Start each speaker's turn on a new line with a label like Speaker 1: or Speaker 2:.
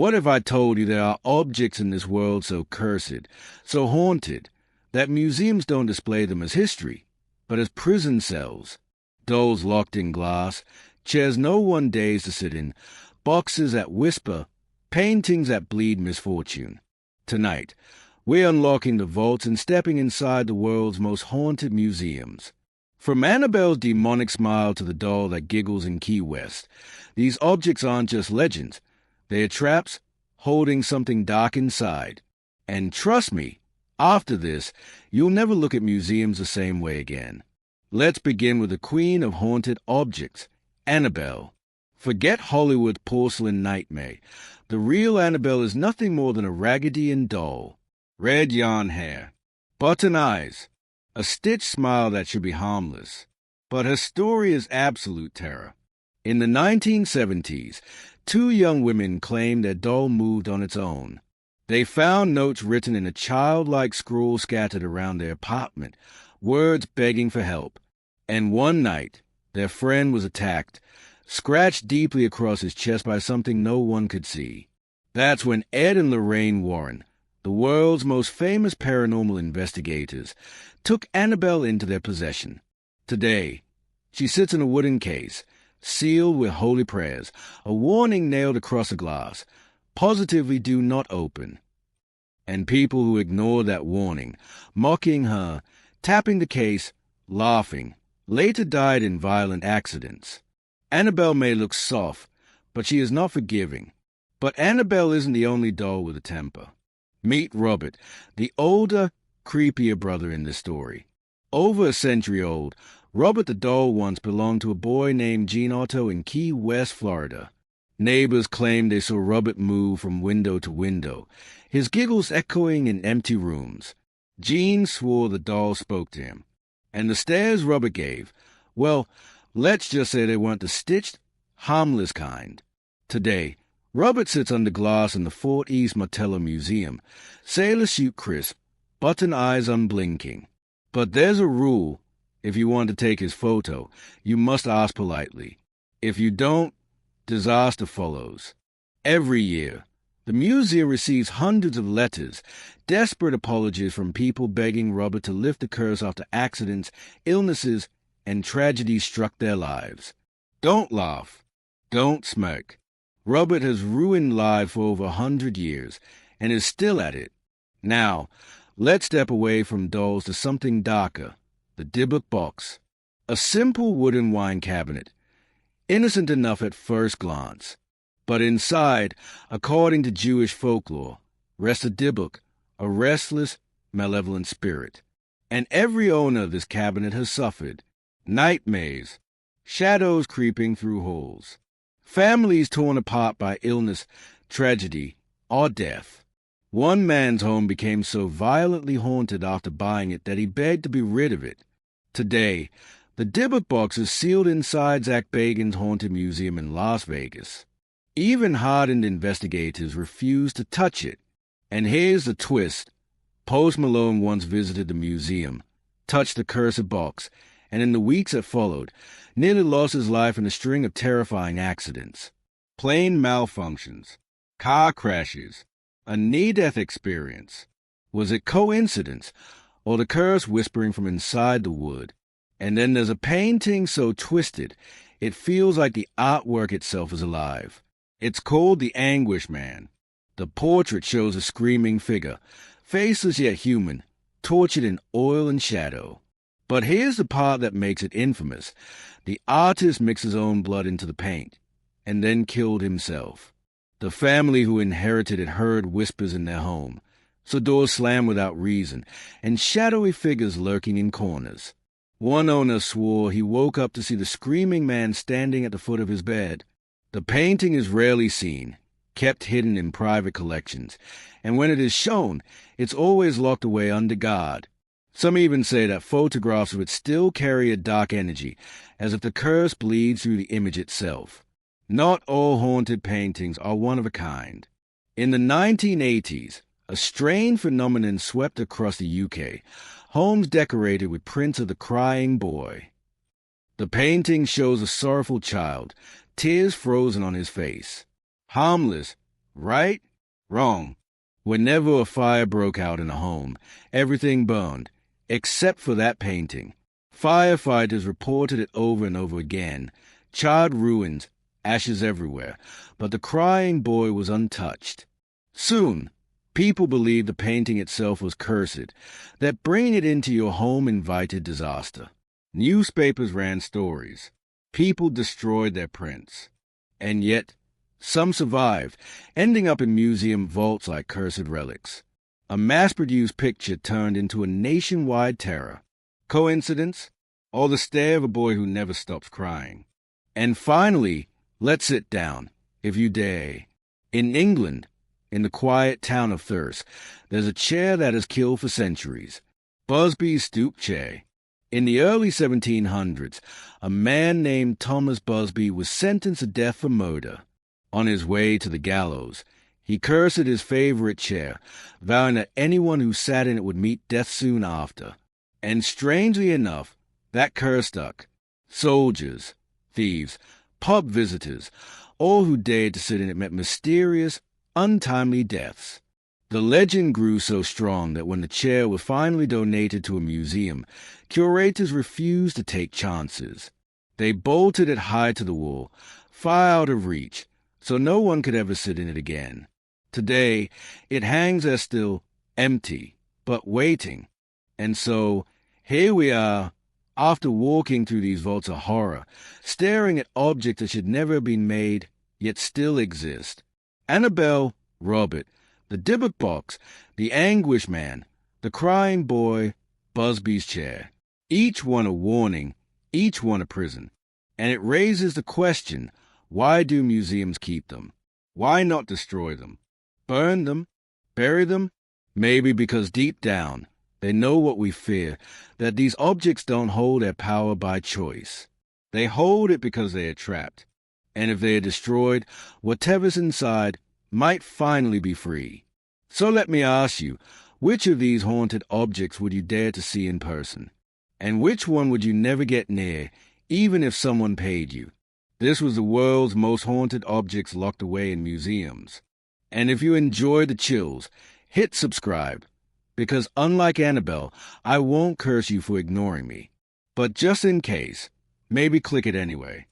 Speaker 1: What if I told you there are objects in this world so cursed, so haunted, that museums don't display them as history, but as prison cells? Dolls locked in glass, chairs no one dares to sit in, boxes that whisper, paintings that bleed misfortune. Tonight, we're unlocking the vaults and stepping inside the world's most haunted museums. From Annabelle's demonic smile to the doll that giggles in Key West, these objects aren't just legends. They are traps holding something dark inside. And trust me, after this, you'll never look at museums the same way again. Let's begin with the queen of haunted objects, Annabelle. Forget Hollywood's porcelain nightmare. The real Annabelle is nothing more than a Raggedy Ann doll. Red yarn hair, button eyes, a stitched smile that should be harmless. But her story is absolute terror. In the 1970s, two young women claimed their doll moved on its own. They found notes written in a childlike scroll scattered around their apartment, words begging for help. And one night, their friend was attacked, scratched deeply across his chest by something no one could see. That's when Ed and Lorraine Warren, the world's most famous paranormal investigators, took Annabelle into their possession. Today, she sits in a wooden case, sealed with holy prayers, a warning nailed across the glass, positively do not open. And people who ignore that warning, mocking her, tapping the case, laughing, later died in violent accidents. Annabelle may look soft, but she is not forgiving. But Annabelle isn't the only doll with a temper. Meet Robert, the older, creepier brother in this story. Over a century old, Robert the doll once belonged to a boy named Gene Otto in Key West, Florida. Neighbors claimed they saw Robert move from window to window, his giggles echoing in empty rooms. Gene swore the doll spoke to him. And the stares Robert gave, well, let's just say they weren't the stitched, harmless kind. Today, Robert sits under glass in the Fort East Martello Museum, sailor suit crisp, button eyes unblinking. But there's a rule. If you want to take his photo, you must ask politely. If you don't, disaster follows. Every year, the museum receives hundreds of letters, desperate apologies from people begging Robert to lift the curse after accidents, illnesses, and tragedies struck their lives. Don't laugh. Don't smirk. Robert has ruined lives for over 100 years and is still at it. Now, let's step away from dolls to something darker, the Dybbuk Box. A simple wooden wine cabinet, innocent enough at first glance. But inside, according to Jewish folklore, rests a Dybbuk, a restless, malevolent spirit. And every owner of this cabinet has suffered nightmares, shadows creeping through holes, families torn apart by illness, tragedy, or death. One man's home became so violently haunted after buying it that he begged to be rid of it. Today, the Dybbuk Box is sealed inside Zach Bagans' Haunted Museum in Las Vegas. Even hardened investigators refuse to touch it. And here's the twist. Post Malone once visited the museum, touched the cursed box, and in the weeks that followed, nearly lost his life in a string of terrifying accidents. Plane malfunctions, car crashes, a near-death experience. Was it coincidence, or the curse whispering from inside the wood? And then there's a painting so twisted, it feels like the artwork itself is alive. It's called the Anguished Man. The portrait shows a screaming figure, faceless yet human, tortured in oil and shadow. But here's the part that makes it infamous. The artist mixed his own blood into the paint, and then killed himself. The family who inherited it heard whispers in their home, so doors slammed without reason, and shadowy figures lurking in corners. One owner swore he woke up to see the screaming man standing at the foot of his bed. The painting is rarely seen, kept hidden in private collections, and when it is shown, it's always locked away under guard. Some even say that photographs of it still carry a dark energy, as if the curse bleeds through the image itself. Not all haunted paintings are one of a kind. In the 1980s, a strange phenomenon swept across the UK, homes decorated with prints of the crying boy. The painting shows a sorrowful child, tears frozen on his face. Harmless, right? Wrong. Whenever a fire broke out in a home, everything burned, except for that painting. Firefighters reported it over and over again. Charred ruins, ashes everywhere, but the crying boy was untouched. Soon, people believed the painting itself was cursed, that bringing it into your home invited disaster. Newspapers ran stories. People destroyed their prints. And yet, some survived, ending up in museum vaults like cursed relics. A mass-produced picture turned into a nationwide terror. Coincidence? Or the stare of a boy who never stops crying? And finally, let's sit down, if you dare. In England, in the quiet town of Thirst, there's a chair that has killed for centuries. Busby's Stoop chair. In the early 1700s, a man named Thomas Busby was sentenced to death for murder. On his way to the gallows, he cursed his favorite chair, vowing that anyone who sat in it would meet death soon after. And strangely enough, that curse stuck. Soldiers, thieves, pub visitors, all who dared to sit in it met mysterious, untimely deaths. The legend grew so strong that when the chair was finally donated to a museum, curators refused to take chances. They bolted it high to the wall, far out of reach, so no one could ever sit in it again. Today, it hangs there still, empty, but waiting. And so, here we are, after walking through these vaults of horror, staring at objects that should never have been made, yet still exist. Annabelle, Robert, the Dybbuk Box, the Anguished Man, the Crying Boy, Busby's chair. Each one a warning, each one a prison. And it raises the question, why do museums keep them? Why not destroy them? Burn them? Bury them? Maybe because deep down, they know what we fear, that these objects don't hold their power by choice. They hold it because they are trapped. And if they are destroyed, whatever's inside might finally be free. So let me ask you, which of these haunted objects would you dare to see in person? And which one would you never get near, even if someone paid you? This was the world's most haunted objects locked away in museums. And if you enjoy the chills, hit subscribe. Because unlike Annabelle, I won't curse you for ignoring me. But just in case, maybe click it anyway.